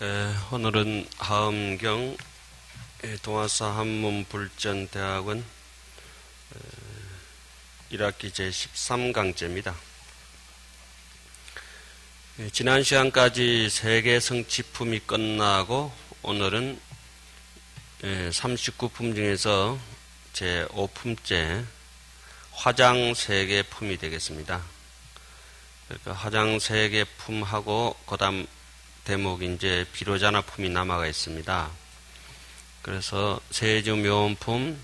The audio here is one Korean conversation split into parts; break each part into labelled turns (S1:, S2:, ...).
S1: 오늘은 하엄경 동아사 한문불전대학원 1학기 제13강째입니다. 지난 시간까지 세계 성취품이 끝나고 오늘은 39품 중에서 제5품째 화장 세계품이 되겠습니다. 그러니까 화장 세계품하고 그 다음 대목이 이제 비로자나품이 남아가 있습니다. 그래서 세주묘원품,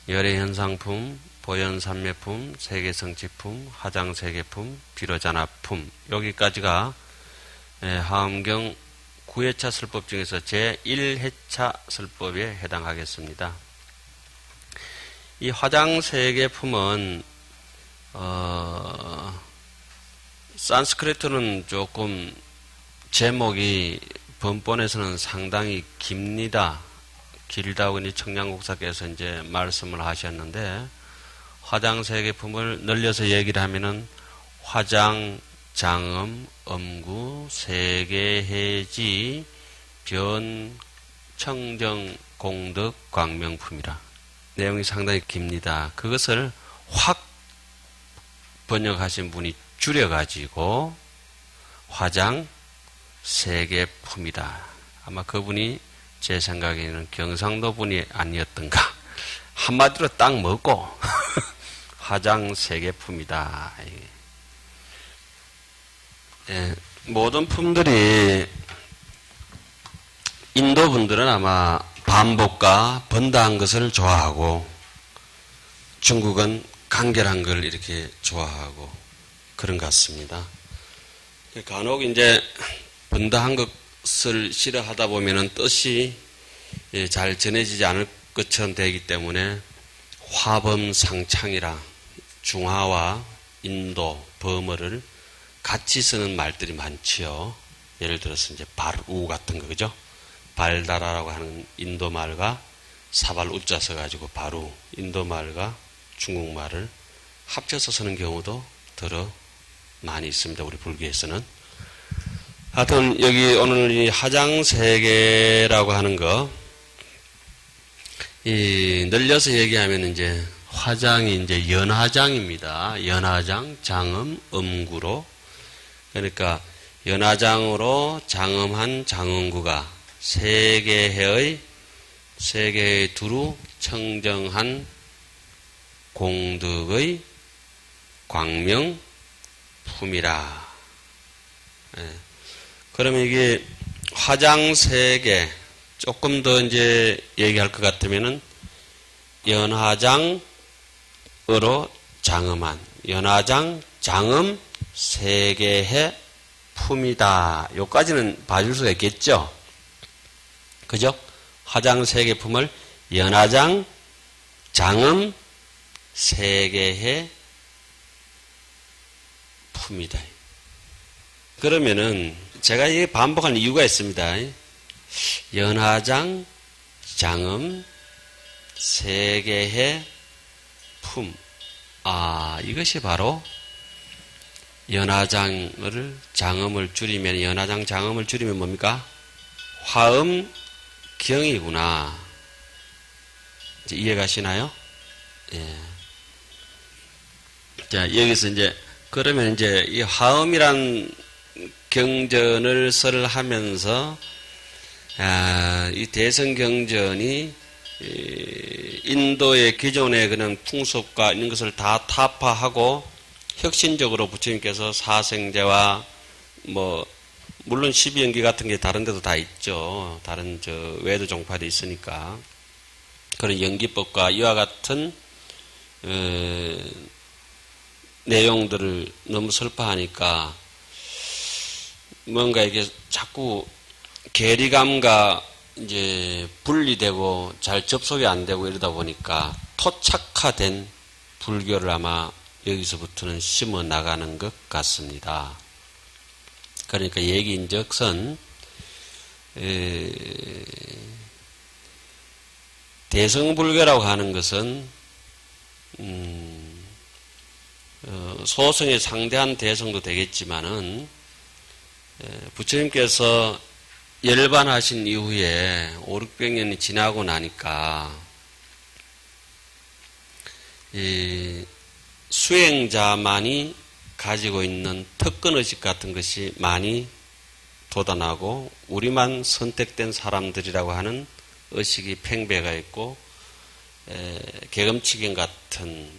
S1: 열애현상품, 보현산매품, 세계성취품, 화장세계품, 비로자나품 여기까지가 하엄경 9회차 설법 중에서 제1회차 설법에 해당하겠습니다. 이 화장세계품은 산스크리트는 조금 제목이 번본에서는 상당히 깁니다. 길다고 이제 청량국사께서 이제 말씀을 하셨는데, 화장세계품을 늘려서 얘기를 하면은 화장, 장엄, 엄구, 세계해지, 변, 청정, 공덕, 광명품이라. 내용이 상당히 깁니다. 그것을 확 번역하신 분이 줄여가지고 화장, 세계품이다. 아마 그분이 제 생각에는 경상도 분이 아니었던가. 한마디로 딱 먹고 화장 세계품이다. 모든 품들이 인도 분들은 아마 반복과 번다한 것을 좋아하고 중국은 간결한 걸 이렇게 좋아하고 그런 것 같습니다. 간혹 이제 번다한 것을 싫어하다 보면은 뜻이 잘 전해지지 않을 것처럼 되기 때문에 화범상창이라 중화와 인도, 범어를 같이 쓰는 말들이 많지요. 예를 들어서 이제 발우 같은 거, 그죠? 발다라라고 하는 인도 말과 사발 우자 써가지고 바루, 인도 말과 중국말을 합쳐서 쓰는 경우도 더러 많이 있습니다. 우리 불교에서는. 하여튼 여기 오늘 이 화장세계라고 하는 거, 늘려서 얘기하면 이제 화장이 이제 연화장입니다. 연화장, 장엄, 엄구로. 그러니까 연화장으로 장엄한 장엄구가 세계해의 두루 청정한 공덕의 광명품이라. 그러면 이게 화장세계 조금 더 이제 얘기할 것 같으면은 연화장으로 장엄한 연화장 장엄 세계해 품이다. 요까지는 봐줄 수가 있겠죠. 그죠? 화장세계품을 연화장 장엄 세계해 품이다. 그러면은 제가 이게 반복하는 이유가 있습니다. 연화장, 장엄, 세계해, 품. 이것이 바로 연화장을, 장엄을 줄이면, 연화장, 장엄을 줄이면 뭡니까? 화엄경이구나. 이제 이해가시나요? 예. 자, 여기서 이제, 그러면 이제 이 화엄이란 경전을 설을 하면서 이 대성경전이 인도의 기존의 그런 풍습과 이런 것을 다 타파하고 혁신적으로 부처님께서 사생제와 물론 12연기 같은 게 다른 데도 다 있죠. 다른 외도 종파도 있으니까 그런 연기법과 이와 같은 내용들을 너무 설파하니까 뭔가 이게 자꾸 괴리감과 이제 분리되고 잘 접속이 안 되고 이러다 보니까 토착화된 불교를 아마 여기서부터는 심어 나가는 것 같습니다. 그러니까 얘기인즉슨 대성불교라고 하는 것은 소성에 상대한 대성도 되겠지만은 부처님께서 열반하신 이후에 5, 600년이 지나고 나니까 이 수행자만이 가지고 있는 특권의식 같은 것이 많이 돋아나고 우리만 선택된 사람들이라고 하는 의식이 팽배가 있고 계엄치경 같은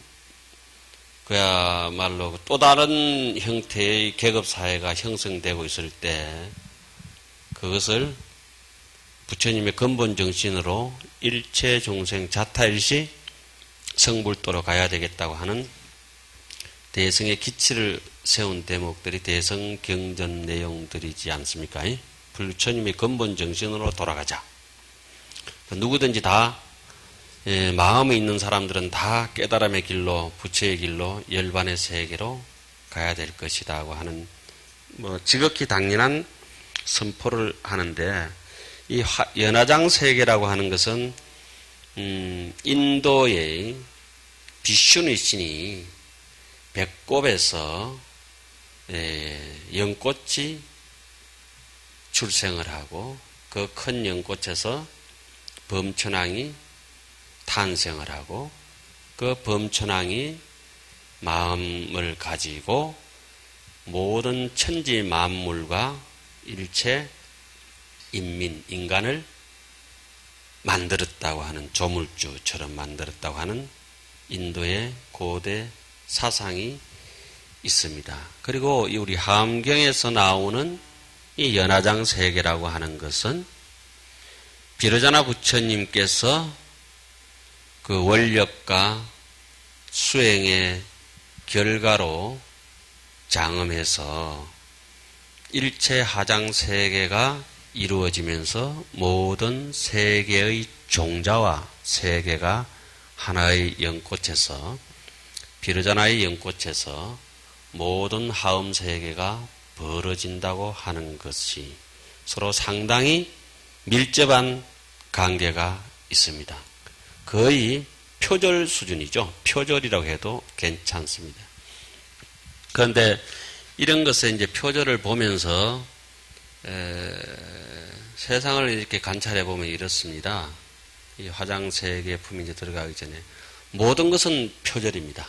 S1: 그야말로 또 다른 형태의 계급사회가 형성되고 있을 때 그것을 부처님의 근본 정신으로 일체 중생 자타일시 성불도로 가야 되겠다고 하는 대성의 기치를 세운 대목들이 대성경전 내용들이지 않습니까? 부처님의 근본 정신으로 돌아가자. 누구든지 다 마음에 있는 사람들은 다 깨달음의 길로 부처의 길로 열반의 세계로 가야 될 것이라고 하는 지극히 당연한 선포를 하는데 이 연화장 세계라고 하는 것은 인도의 비슈누 신이 배꼽에서 연꽃이 출생을 하고 그 큰 연꽃에서 범천왕이 탄생을 하고 그 범천왕이 마음을 가지고 모든 천지 만물과 일체 인간을 만들었다고 하는 조물주처럼 만들었다고 하는 인도의 고대 사상이 있습니다. 그리고 우리 하엄경에서 나오는 이 연화장 세계라고 하는 것은 비로자나 부처님께서 그 원력과 수행의 결과로 장엄해서 일체 하장 세계가 이루어지면서 모든 세계의 종자와 세계가 하나의 연꽃에서 비로자나의 연꽃에서 모든 하음 세계가 벌어진다고 하는 것이 서로 상당히 밀접한 관계가 있습니다. 거의 표절 수준이죠. 표절이라고 해도 괜찮습니다. 그런데 이런 것에 이제 표절을 보면서 세상을 이렇게 관찰해 보면 이렇습니다. 이 화장세계 품이 이제 들어가기 전에 모든 것은 표절입니다.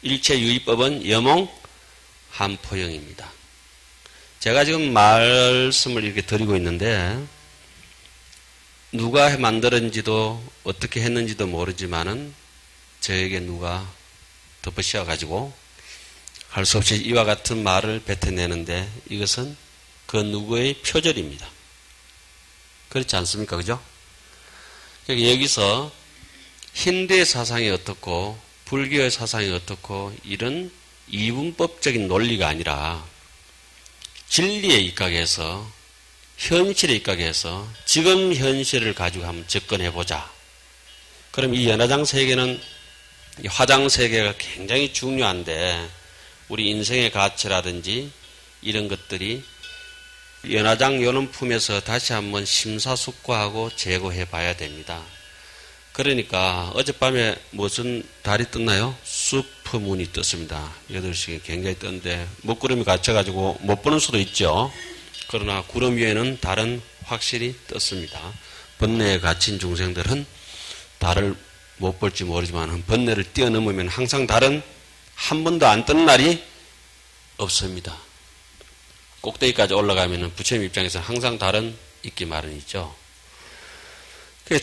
S1: 일체 유의법은 여몽 한포형입니다. 제가 지금 말씀을 이렇게 드리고 있는데 누가 만들었는지도 어떻게 했는지도 모르지만은 저에게 누가 덮어씌워 가지고 할 수 없이 이와 같은 말을 뱉어내는데 이것은 그 누구의 표절입니다. 그렇지 않습니까? 그죠? 여기서 힌두의 사상이 어떻고 불교의 사상이 어떻고 이런 이분법적인 논리가 아니라 진리에 입각해서 현실에 입각해서 지금 현실을 가지고 한번 접근해보자. 그럼 이 연화장 세계는 이 화장 세계가 굉장히 중요한데 우리 인생의 가치라든지 이런 것들이 연화장 요런 품에서 다시 한번 심사숙고하고 재고해 봐야 됩니다. 그러니까 어젯밤에 무슨 달이 떴나요? 슈퍼문이 떴습니다. 8시에 굉장히 떴는데 먹구름이 갇혀가지고 못 보는 수도 있죠. 그러나 구름 위에는 달은 확실히 떴습니다. 번뇌에 갇힌 중생들은 달을 못 볼지 모르지만 번뇌를 뛰어넘으면 항상 달은 한 번도 안 뜬 날이 없습니다. 꼭대기까지 올라가면 부처님 입장에서 항상 달은 있기 마련이죠.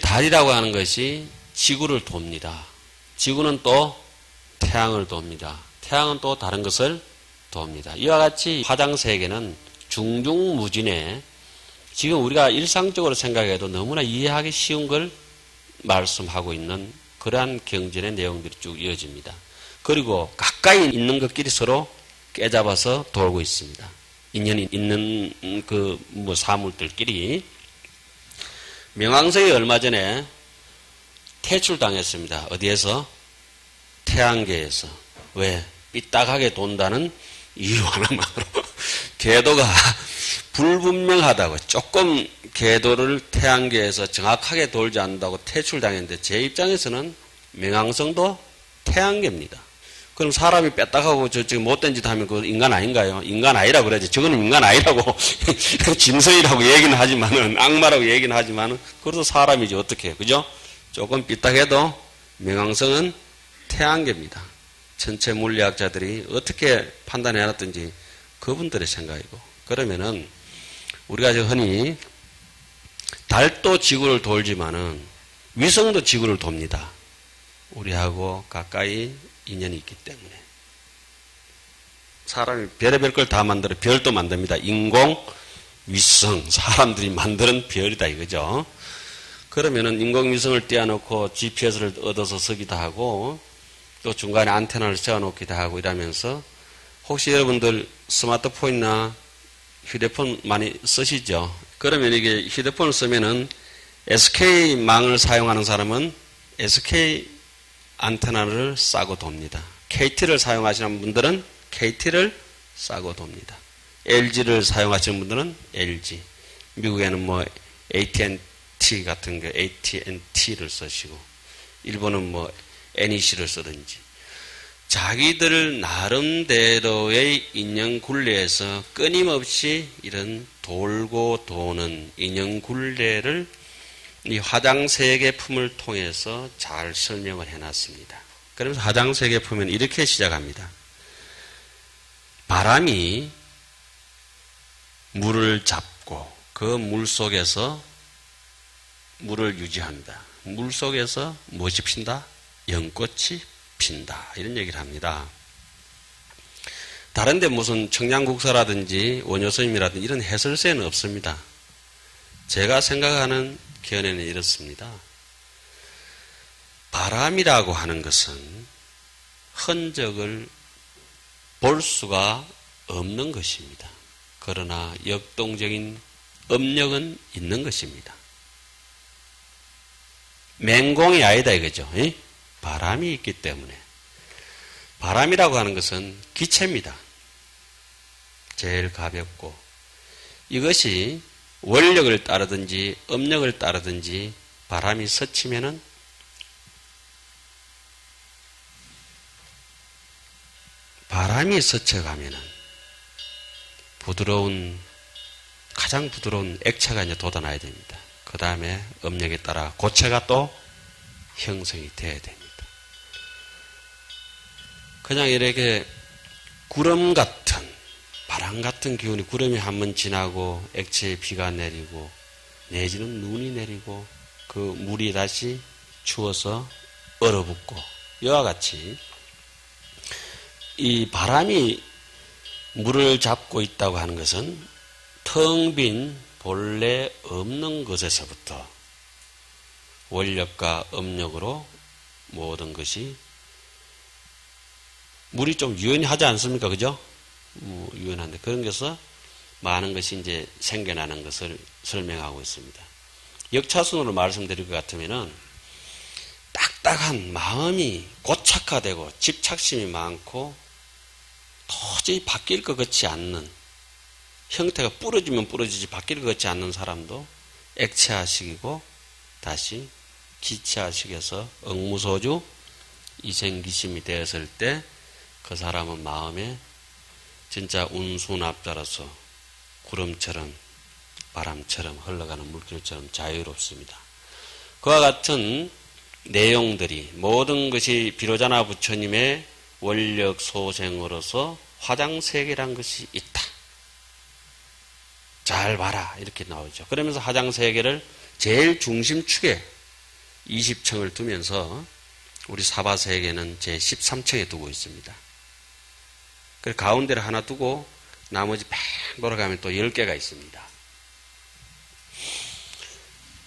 S1: 달이라고 하는 것이 지구를 돕니다. 지구는 또 태양을 돕니다. 태양은 또 다른 것을 돕니다. 이와 같이 화장세계는 중중무진에 지금 우리가 일상적으로 생각해도 너무나 이해하기 쉬운 걸 말씀하고 있는 그러한 경전의 내용들이 쭉 이어집니다. 그리고 가까이 있는 것끼리 서로 깨잡아서 돌고 있습니다. 인연이 있는 사물들끼리. 명왕석이 얼마 전에 퇴출당했습니다. 어디에서? 태양계에서. 왜? 삐딱하게 돈다는 이유 하나만으로. 궤도가 불분명하다고. 조금 궤도를 태양계에서 정확하게 돌지 않는다고 퇴출당했는데 제 입장에서는 명왕성도 태양계입니다. 그럼 사람이 뺐다가고 지금 못된 짓 하면 그 인간 아닌가요? 인간 아니라고 그러지. 저거는 인간 아니라고. 짐승이라고 얘기는 하지만은, 악마라고 얘기는 하지만은, 그래도 사람이지, 어떻게 해. 그죠? 조금 삐딱해도 명왕성은 태양계입니다. 전체 물리학자들이 어떻게 판단해 놨든지 그분들의 생각이고. 그러면은, 우리가 흔히 달도 지구를 돌지만은 위성도 지구를 돕니다. 우리하고 가까이 인연이 있기 때문에. 사람이 별의별 걸 다 만들어 별도 만듭니다. 인공, 위성, 사람들이 만드는 별이다 이거죠. 그러면은 인공위성을 띄워놓고 GPS를 얻어서 쓰기도 하고 또 중간에 안테나를 세워놓기도 하고 이러면서 혹시 여러분들 스마트폰이나 휴대폰 많이 쓰시죠? 그러면 이게 휴대폰을 쓰면은 SK망을 사용하는 사람은 SK 안테나를 싸고 돕니다. KT를 사용하시는 분들은 KT를 싸고 돕니다. LG를 사용하시는 분들은 LG. 미국에는 뭐 AT&T 같은 게 AT&T를 쓰시고 일본은 뭐 NEC를 쓰든지 자기들 나름대로의 인연 굴레에서 끊임없이 이런 돌고 도는 인연 굴레를 이 화장세계품을 통해서 잘 설명을 해놨습니다. 그러면서 화장세계품은 이렇게 시작합니다. 바람이 물을 잡고 그 물 속에서 물을 유지합니다. 물 속에서 무엇이 핀다? 연꽃이 핀다. 이런 얘기를 합니다. 다른데 무슨 청량국사라든지 원효스님이라든지 이런 해설서에는 없습니다. 제가 생각하는 견해는 이렇습니다. 바람이라고 하는 것은 흔적을 볼 수가 없는 것입니다. 그러나 역동적인 업력은 있는 것입니다. 맹공이 아니다 이거죠. 바람이 있기 때문에. 바람이라고 하는 것은 기체입니다. 제일 가볍고 이것이 원력을 따르든지 업력을 따르든지 바람이 스치면은 바람이 스쳐가면은 가장 부드러운 액체가 이제 돋아나야 됩니다. 그 다음에 업력에 따라 고체가 또 형성이 돼야 됩니다. 그냥 이렇게 구름 같은 바람 같은 기운이 구름이 한번 지나고 액체에 비가 내리고 내지는 눈이 내리고 그 물이 다시 추워서 얼어붙고 이와 같이 이 바람이 물을 잡고 있다고 하는 것은 텅 빈 본래 없는 것에서부터 원력과 업력으로 모든 것이 물이 좀 유연하지 않습니까? 그죠? 유연한데 그런 것에서 많은 것이 이제 생겨나는 것을 설명하고 있습니다. 역차순으로 말씀드릴 것 같으면은 딱딱한 마음이 고착화되고 집착심이 많고 도저히 바뀔 것 같지 않는 형태가 부러지면 부러지지 바뀔 것 같지 않는 사람도 액체화식이고 다시 기체화식에서 억무소주 이생기심이 되었을 때 그 사람은 마음에 진짜 운수납자로서 구름처럼 바람처럼 흘러가는 물결처럼 자유롭습니다. 그와 같은 내용들이 모든 것이 비로자나 부처님의 원력 소생으로서 화장세계란 것이 있다. 잘 봐라 이렇게 나오죠. 그러면서 화장세계를 제일 중심축에 20층을 두면서 우리 사바세계는 제 13층에 두고 있습니다. 그리고 가운데를 하나 두고 나머지 쭉 돌아가면 또 10개가 있습니다.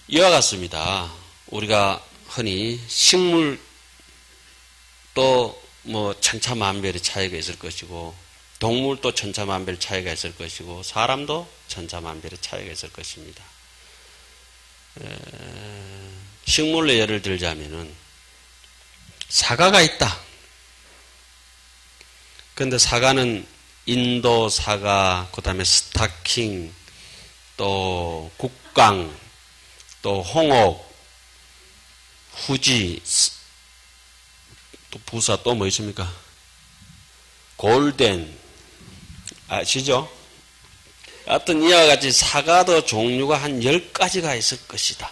S1: 이와 같습니다. 우리가 흔히 식물 또 뭐 천차만별의 차이가 있을 것이고 동물도 천차만별 차이가 있을 것이고 사람도 천차만별의 차이가 있을 것입니다. 식물로 예를 들자면은 사과가 있다. 그런데 사과는 인도 사과, 그 다음에 스타킹, 또 국강, 또 홍옥, 후지, 또 부사 또 뭐 있습니까? 골덴, 아시죠? 하여튼 이와 같이 사과도 종류가 한 10가지가 있을 것이다.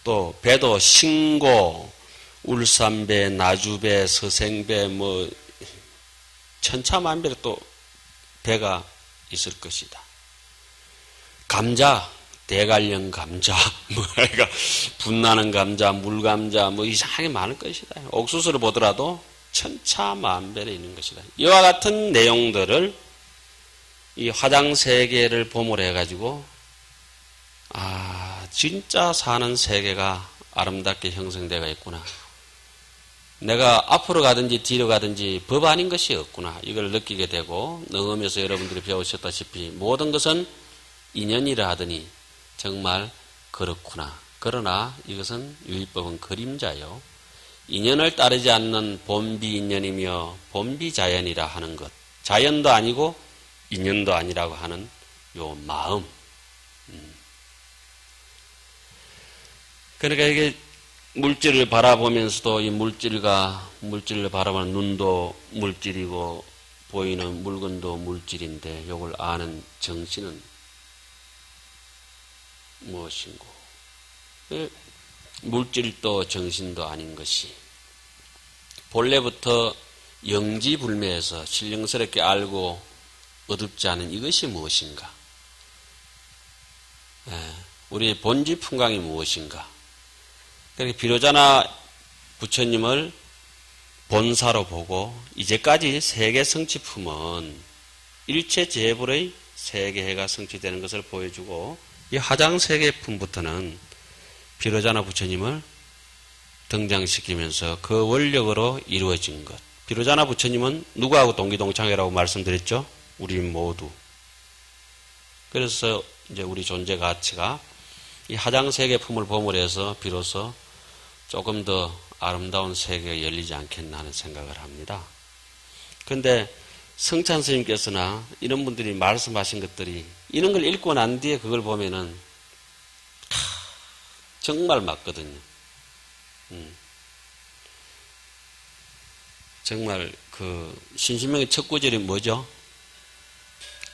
S1: 또 배도 신고, 울산배, 나주배, 서생배, 뭐 천차만별의 또 배가 있을 것이다. 감자, 대관령 감자, 그러니까 분나는 감자, 물감자, 뭐 이상하게 많을 것이다. 옥수수를 보더라도 천차만별에 있는 것이다. 이와 같은 내용들을 이 화장세계를 보물로 해가지고 진짜 사는 세계가 아름답게 형성되어 있구나. 내가 앞으로 가든지 뒤로 가든지 법 아닌 것이 없구나. 이걸 느끼게 되고 능엄에서 여러분들이 배우셨다시피 모든 것은 인연이라 하더니 정말 그렇구나. 그러나 이것은 유의법은 그림자요. 인연을 따르지 않는 본비인연이며 본비자연이라 하는 것. 자연도 아니고 인연도 아니라고 하는 요 마음. 그러니까 이게 물질을 바라보면서도 이 물질을 바라보는 눈도 물질이고 보이는 물건도 물질인데 이걸 아는 정신은 무엇인고? 물질도 정신도 아닌 것이 본래부터 영지불매해서 신령스럽게 알고 어둡지 않은 이것이 무엇인가? 우리의 본질 풍광이 무엇인가? 그렇게 비로자나 부처님을 본사로 보고 이제까지 세계 성취품은 일체 재불의 세계해가 성취되는 것을 보여주고 이 화장세계품부터는 비로자나 부처님을 등장시키면서 그 원력으로 이루어진 것. 비로자나 부처님은 누구하고 동기동창이라고 말씀드렸죠? 우리 모두. 그래서 이제 우리 존재 가치가 이 화장세계품을 보물해서 비로소 조금 더 아름다운 세계가 열리지 않겠나 하는 생각을 합니다. 그런데 성찬 스님께서나 이런 분들이 말씀하신 것들이 이런 걸 읽고 난 뒤에 그걸 보면은 정말 맞거든요. 정말 그 신신명의 첫 구절이 뭐죠?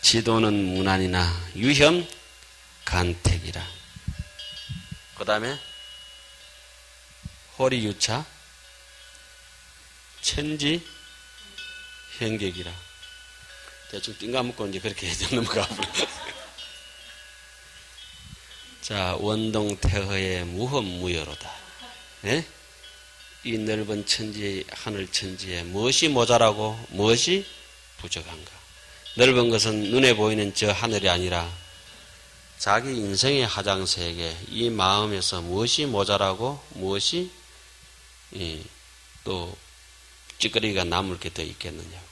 S1: 지도는 무난이나 유현 간택이라. 그 다음에 호리유차 천지 현객이라. 대충 띵가먹고 이제 그렇게 넘어가 버려. 자, 원동태허의 무험무여로다. 네? 이 넓은 천지에, 하늘 천지에 무엇이 모자라고 무엇이 부족한가? 넓은 것은 눈에 보이는 저 하늘이 아니라 자기 인생의 화장세계, 이 마음에서 무엇이 모자라고 무엇이 또 찌꺼리가 남을 게 더 있겠느냐.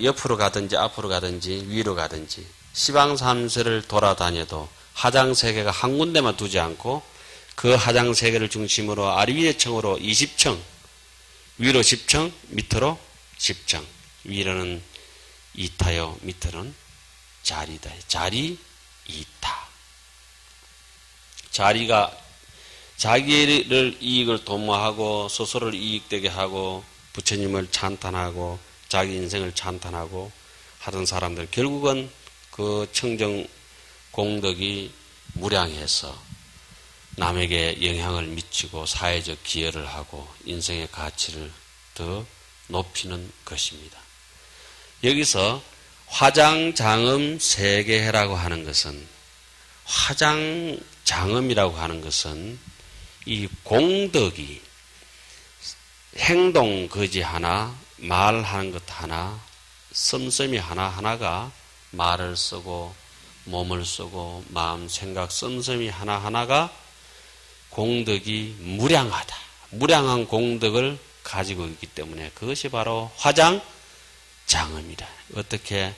S1: 옆으로 가든지 앞으로 가든지 위로 가든지 시방삼세를 돌아다녀도 화장세계가 한 군데만 두지 않고 그 화장세계를 중심으로 아리위의 층으로 20층, 위로 10층, 밑으로 10층. 위로는 이타요, 밑으로는 자리다. 자리, 이타. 자리가 자기를 이익을 도모하고 스스로를 이익되게 하고 부처님을 찬탄하고 자기 인생을 찬탄하고 하던 사람들 결국은 그 청정 공덕이 무량해서 남에게 영향을 미치고 사회적 기여를 하고 인생의 가치를 더 높이는 것입니다. 여기서 화장장엄 세계해라고 하는 것은 화장장엄이라고 하는 것은 이 공덕이 행동 거지 하나 말하는 것 하나 씀씀이 하나하나가 말을 쓰고 몸을 쓰고 마음 생각 씀씀이 하나하나가 공덕이 무량하다. 무량한 공덕을 가지고 있기 때문에 그것이 바로 화장장엄이다. 어떻게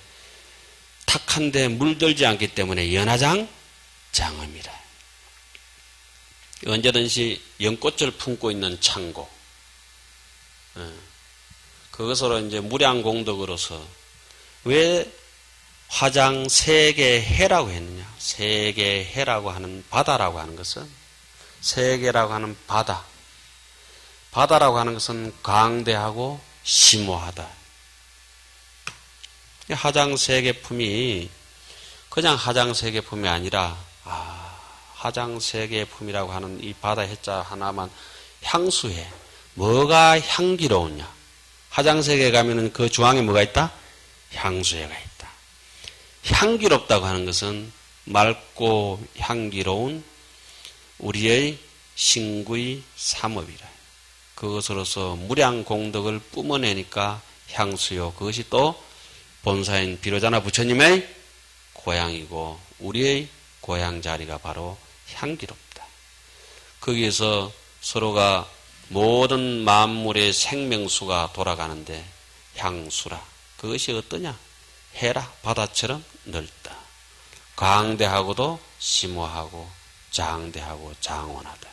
S1: 탁한데 물들지 않기 때문에 연화장장엄이라. 언제든지 연꽃을 품고 있는 창고. 그것으로 이제 무량공덕으로서 왜 화장 세계해라고 했느냐? 세계해라고 하는 바다라고 하는 것은 세계라고 하는 바다. 바다라고 하는 것은 강대하고 심오하다. 이 화장세계품이 그냥 화장세계품이 아니라 화장세계품이라고 하는 이 바다 해자 하나만 향수해. 뭐가 향기로우냐? 화장세계에 가면은 그 중앙에 뭐가 있다? 향수해가 있다. 향기롭다고 하는 것은 맑고 향기로운 우리의 신구의 삼업이라. 그것으로서 무량공덕을 뿜어내니까 향수요. 그것이 또 본사인 비로자나 부처님의 고향이고 우리의 고향 자리가 바로 향기롭다. 거기에서 서로가 모든 만물의 생명수가 돌아가는데 향수라. 그것이 어떠냐? 해라. 바다처럼 넓다. 광대하고도 심오하고 장대하고 장원하다.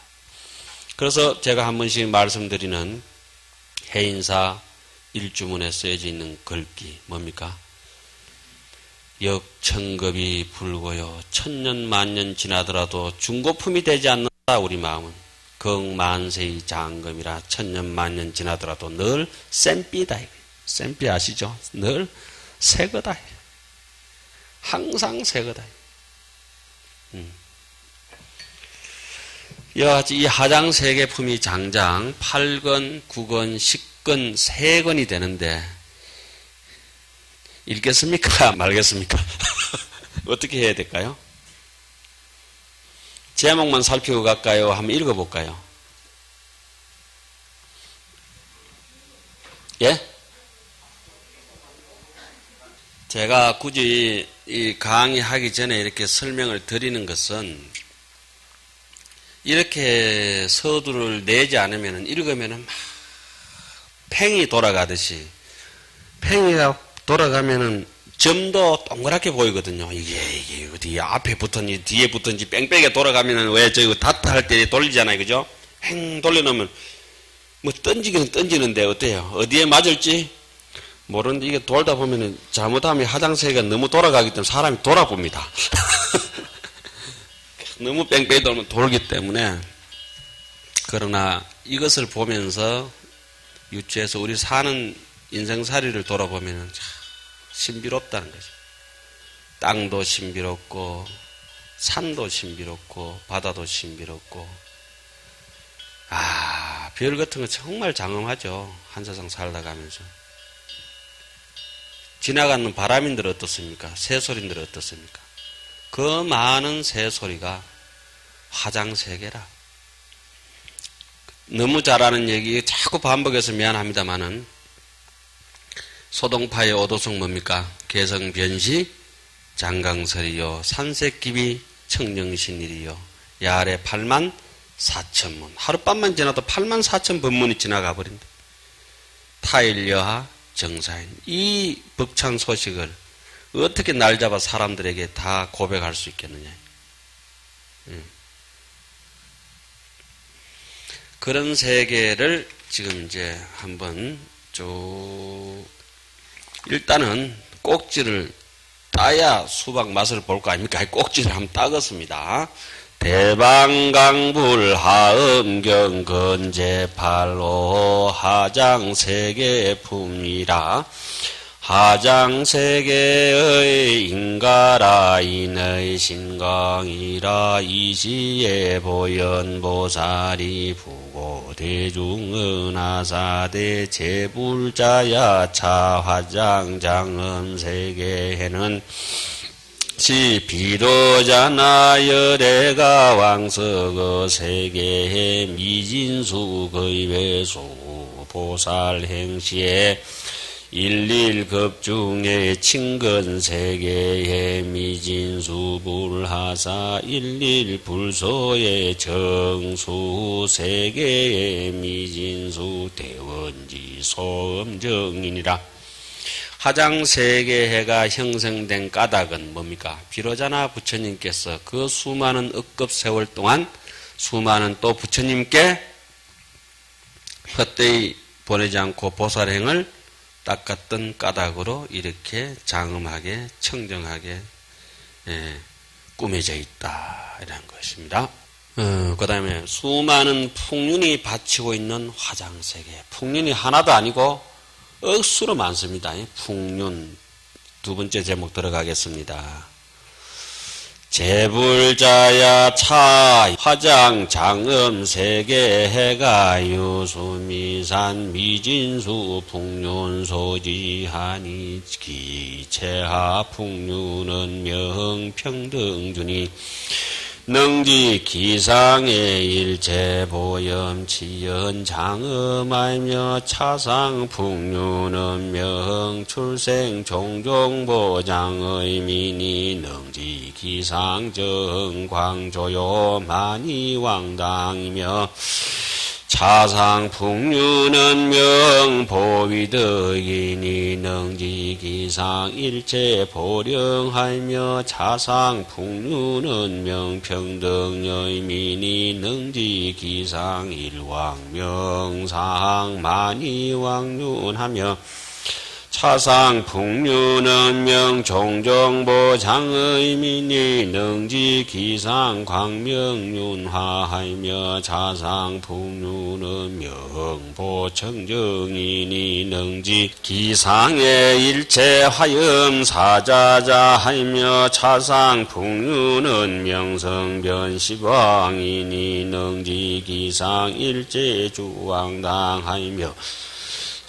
S1: 그래서 제가 한 번씩 말씀드리는 해인사 일주문에 쓰여져 있는 글귀 뭡니까? 역천급이 불고요. 천년 만년 지나더라도 중고품이 되지 않는다. 우리 마음은 극만세의 장금이라 천년 만년 지나더라도 늘 쌤삐다. 쌤삐 아시죠? 늘 새거다. 항상 새거다. 이와 같이 이 화장세계품이 장장 8권, 9권, 10권, 3권이 되는데 읽겠습니까? 말겠습니까? 어떻게 해야 될까요? 제목만 살피고 갈까요? 한번 읽어볼까요? 예? 제가 굳이 이 강의하기 전에 이렇게 설명을 드리는 것은 이렇게 서두를 내지 않으면 읽으면 막 팽이 돌아가듯이 팽이가 돌아가면은 점도 동그랗게 보이거든요. 이게 어디 앞에 붙었는지 뒤에 붙었는지 뺑뺑이 돌아가면은 왜 저거 다트 할 때 돌리잖아요. 그죠? 팽 돌려놓으면 뭐 던지기는 던지는데 어때요? 어디에 맞을지 모르는데 이게 돌다 보면은 잘못하면 화장세계가 너무 돌아가기 때문에 사람이 돌아봅니다. 너무 뺑뺑이 돌면 돌기 때문에. 그러나 이것을 보면서 유추해서 우리 사는 인생살이를 돌아보면 신비롭다는 거죠. 땅도 신비롭고 산도 신비롭고 바다도 신비롭고 별 같은 거 정말 장엄하죠. 한세상 살다 가면서. 지나가는 바람인들 어떻습니까? 새소리인들 어떻습니까? 그 많은 새소리가 화장세계라. 너무 잘하는 얘기 자꾸 반복해서 미안합니다마는 소동파의 오도성 뭡니까? 개성변시 장강설이요 산색기비 청정신일이요 야래 8만 4천문. 하룻밤만 지나도 8만 4천 법문이 지나가 버린다. 타일여하 정사인. 이 벅찬 소식을 어떻게 날 잡아 사람들에게 다 고백할 수 있겠느냐. 그런 세계를 지금 이제 한번 쭉 일단은 꼭지를 따야 수박 맛을 볼 거 아닙니까? 꼭지를 한번 따겠습니다. 대방강불하음경 건제팔로 하장세계품이라. 하장세계의 인가라 인의 신강이라. 이시에 보현보살이 부고대중은하사대 제불자야 차화장장음세계에는 시 비로자나 열애가 왕석어 세계에 미진수 거의배수 보살행시에 일일급중의 친근세계의 미진수불하사 일일불소의 정수세계의 미진수 대원지 소음정인이라. 화장세계해가 형성된 까닭은 뭡니까? 비로자나 부처님께서 그 수많은 억급 세월 동안 수많은 또 부처님께 헛되이 보내지 않고 보살행을 닦았던 까닭으로 이렇게 장엄하게 청정하게 꾸며져 있다 이라는 것입니다. 그 다음에 수많은 풍륜이 바치고 있는 화장세계. 풍륜이 하나도 아니고 억수로 많습니다. 풍륜, 두 번째 제목 들어가겠습니다. 재불자야 차 화장 장음 세계해가 유수미산 미진수 풍륜소지하니 기체하 풍륜은 명평등주니 능지 기상의 일체보염 치연 장음하며 차상 풍류는 명출생 종종보장의 미니 능지 기상 정광조요 만이왕당이며 차상 풍류는 명보위덕이니 능지 기상 일체 보령하며 차상 풍류는 명평등의 미니 능지 기상 일왕명상 만이왕륜하며 차상 풍류는 명종정보장의 미니 능지 기상 광명윤화하며 차상 풍류는 명보청정이니 능지 기상의 일체 화염 사자자하며 차상 풍류는 명성변시광이니 능지 기상 일체 주왕당하며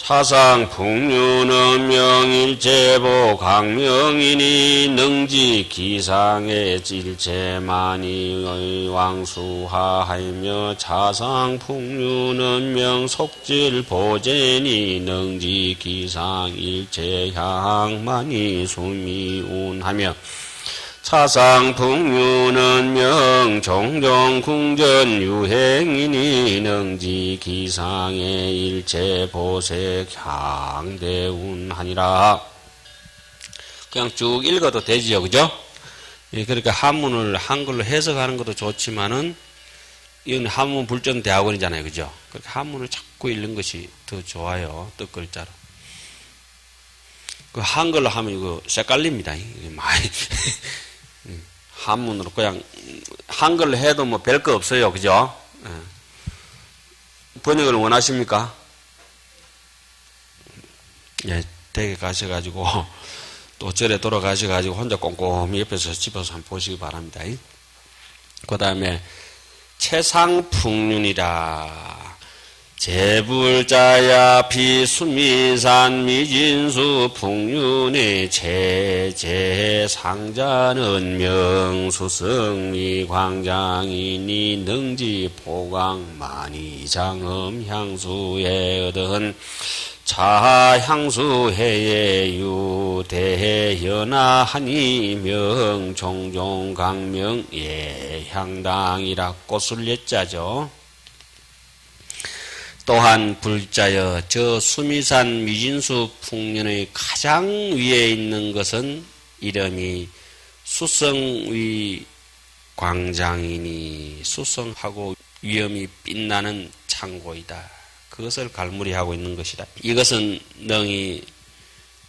S1: 차상 풍류는 명일체보 강명이니 능지 기상의 일체만이 왕수하하며 차상 풍류는 명속질 보제니 능지 기상 일체향만이 수미운하며 차상 풍류는 명종종궁전 유행이니 능지 기상의 일체 보색 향대운하니라. 그냥 쭉 읽어도 되지요, 그죠? 예, 그러니까 한문을 한글로 해석하는 것도 좋지만은 이건 한문 불정 대학원이잖아요, 그죠? 그러니까 한문을 자꾸 읽는 것이 더 좋아요, 뜻글자로. 그 한글로 하면 이거 헷갈립니다. 이게 많이. 한문으로 그냥 한글로 해도 뭐 별 거 없어요, 그죠? 번역을 원하십니까? 예, 댁에 가셔가지고 또 절에 돌아가셔가지고 혼자 꼼꼼히 옆에서 집어서 한번 보시기 바랍니다. 그 다음에 채상풍륜이라 재불자야 비수미산 미진수 풍륜의 제제상자는 명수성미 광장이니 능지 포강 만이장음 향수에 얻은 차향수해의 유대현아하니 명종종강명 예향당이라 꽃을 예자죠. 또한 불자여 저 수미산 미진수 풍륜의 가장 위에 있는 것은 이름이 수성위 광장이니 수성하고 위엄이 빛나는 창고이다. 그것을 갈무리하고 있는 것이다. 이것은 능히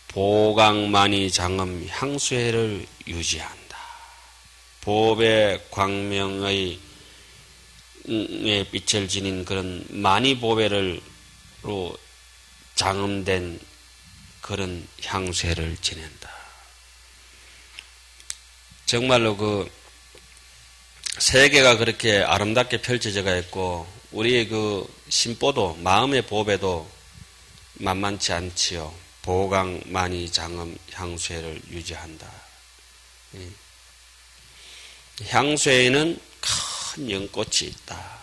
S1: 보강만이 장엄 향수해를 유지한다. 보배 광명의 빛을 지닌 그런 만이보배로 장엄된 그런 향수해를 지낸다. 정말로 그 세계가 그렇게 아름답게 펼쳐져가 있고 우리의 그 심보도 마음의 보배도 만만치 않지요. 보강만이 장엄 향수해를 유지한다. 향수해에는 큰 연꽃이 있다.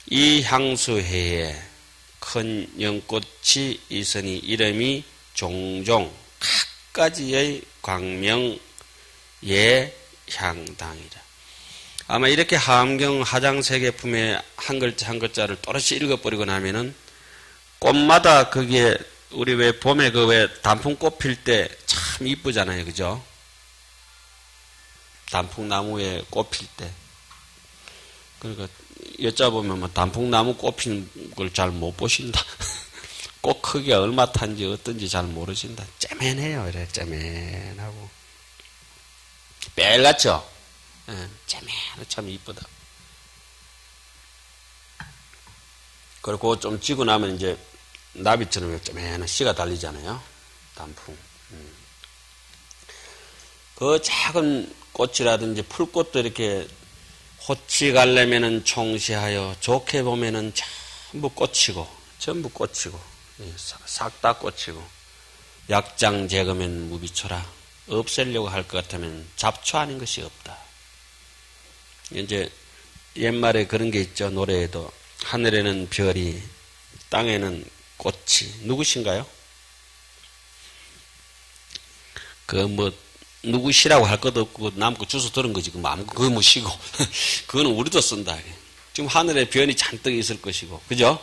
S1: 이 향수해에 큰 연꽃이 있으니 이름이 종종 각가지의 광명 예향당이라. 아마 이렇게 하암경 하장세계품의 한 글자 한 글자를 또렷이 읽어버리고 나면은 꽃마다 거기에 우리 왜 봄에 그 왜 단풍꽃 필 때 참 이쁘잖아요, 그죠? 단풍나무에 꽃 필 때. 그러니까 여쭤보면 뭐 단풍나무 꽃 피는 걸 잘 못 보신다. 꽃 크기가 얼마 탄지 어떤지 잘 모르신다. 째맨해요, 이래 째맨하고. 빨갛죠? 째맨하고 참 이쁘다. 그리고 좀 지고 나면 이제 나비처럼 째맨한 씨가 달리잖아요. 단풍. 그 작은 꽃이라든지 풀꽃도 이렇게 호치 가려면은 총시하여 좋게 보면은 전부 꽃이고 싹 다 꽃이고 약장 제거면 무비초라 없애려고 할 것 같으면 잡초 아닌 것이 없다. 이제 옛말에 그런 게 있죠. 노래에도 하늘에는 별이 땅에는 꽃이 누구신가요? 누구시라고 할 것도 없고 남고 주소 들은 거지. 그거 무시고 그거는 우리도 쓴다. 지금 하늘에 별이 잔뜩 있을 것이고 그죠?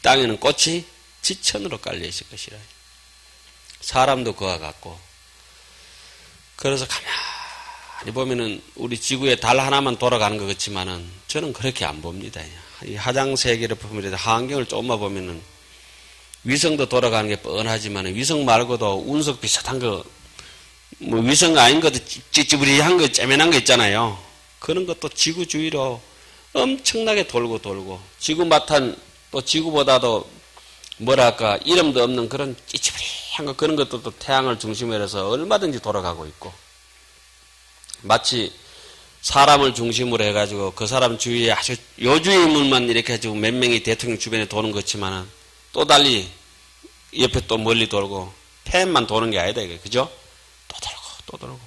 S1: 땅에는 꽃이 지천으로 깔려 있을 것이라. 사람도 그와 같고 그래서 가만히 보면은 우리 지구에 달 하나만 돌아가는 것 같지만은 저는 그렇게 안 봅니다. 이 하장세계를 보면 하안경을 조금만 보면은 위성도 돌아가는 게 뻔하지만 위성 말고도 운석 비슷한 거, 뭐 위성 아닌 것도 찌찌부리한 거, 째면한 거 있잖아요. 그런 것도 지구 주위로 엄청나게 돌고 지구 마탄 또 지구보다도 뭐랄까 이름도 없는 그런 찌찌부리한 거 그런 것도 또 태양을 중심으로 해서 얼마든지 돌아가고 있고 마치 사람을 중심으로 해가지고 그 사람 주위에 아주 요주의 인물만 이렇게 해가지고 몇 명이 대통령 주변에 도는 것이지만은 또 달리 옆에 또 멀리 돌고 팬만 도는 게 아니다 이게 그죠? 또 돌고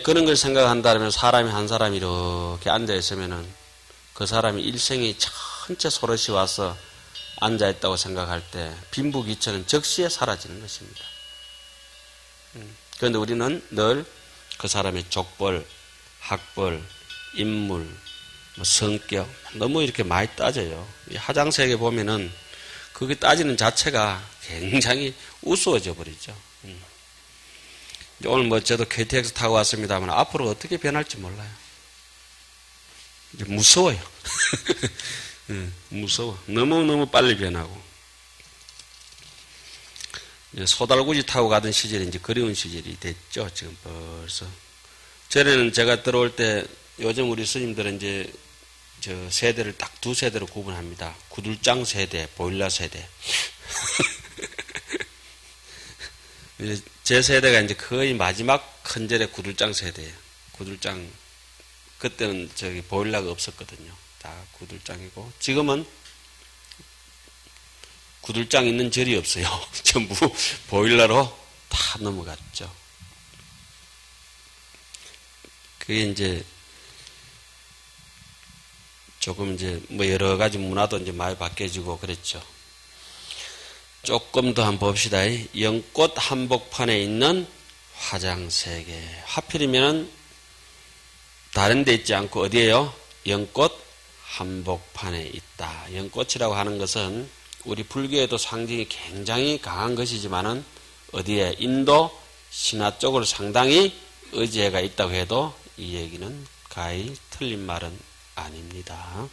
S1: 그런 걸 생각한다면 사람이 한 사람이 이렇게 앉아 있으면은 그 사람이 일생이 전체 소럿이 와서 앉아 있다고 생각할 때 빈부귀천은 즉시에 사라지는 것입니다. 그런데 우리는 늘 그 사람의 족벌, 학벌, 인물, 뭐 성격 너무 이렇게 많이 따져요. 이 하장세계 보면은 그게 따지는 자체가 굉장히 우스워져 버리죠. 오늘 뭐 저도 KTX 타고 왔습니다만 앞으로 어떻게 변할지 몰라요. 이제 무서워요. 무서워. 너무너무 빨리 변하고. 소달구지 타고 가던 시절이 이제 그리운 시절이 됐죠. 지금 벌써. 전에는 제가 들어올 때 요즘 우리 스님들은 이제 저 세대를 딱 두 세대로 구분합니다. 구들장 세대, 보일러 세대. 제 세대가 이제 거의 마지막 큰절의 구들장 세대예요. 구들장 그때는 저기 보일러가 없었거든요. 다 구들장이고 지금은 구들장 있는 절이 없어요. 전부 보일러로 다 넘어갔죠. 그게 이제 조금 이제 뭐 여러 가지 문화도 이제 많이 바뀌어지고 그랬죠. 조금 더 한번 봅시다. 연꽃 한복판에 있는 화장세계. 하필이면은 다른 데 있지 않고 어디에요? 연꽃 한복판에 있다. 연꽃이라고 하는 것은 우리 불교에도 상징이 굉장히 강한 것이지만은 어디에 인도 신화 쪽으로 상당히 의지가 있다고 해도 이 얘기는 가히 틀린 말은 아닙니다.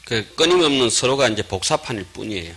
S1: 그 끊임없는 서로가 이제 복사판일 뿐이에요.